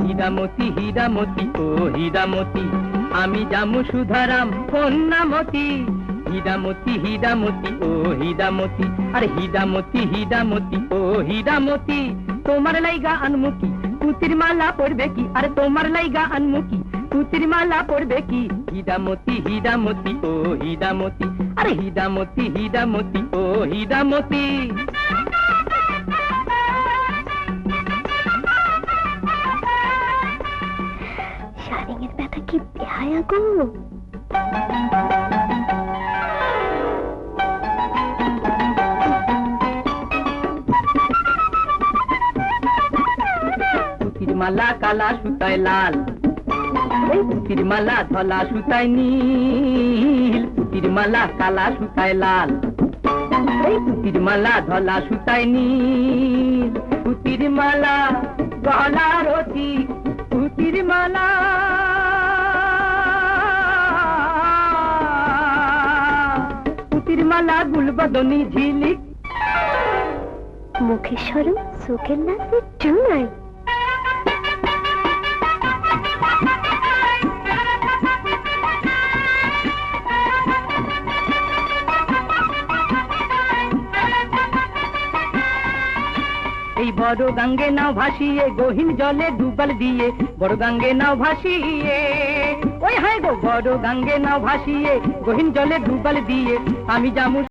হীরামতি হীরামতি ও হীরামতি, আমি যামু সুধারাম কন্যামতি। হীরামতি হীরামতি ও হীরামতি, আরে হীরামতি হীরামতি ও হীরামতি, তোমার লাইগা আনমুকি পুতির মালা পড়বে কি, আরে তোমার লাইগা আনমুকি পুতির মালা পড়বে কি। হীরামতি হীরামতি ও হীরামতি, আরে হীরামতি হীরামতি ও হীরামতি। শাড়ির ব্যথা কি বেহায়া গো। পুতির মালা কালা সুতায় লাল, পুতির মালা ধলা সুতায় নীল। পুতির মালা কালা সুতায় লাল, পুতির মালা ধলা সুতায় নীল। পুতির মালা গলা রতি, পুতির মালা পুতির মালা গুলবদনি ঝিলিক। মুখের সরু চোখের না একটু নাই। এই বড় গাঙ্গে নাও ভাসিয়ে গহীন জলে ডুবাল দিয়ে, বড় গাঙ্গে নাও ভাসিয়ে, ওই হায় গো বড় গাঙ্গে নাও ভাসিয়ে গহীন জলে ডুবাল দিয়ে, আমি যামু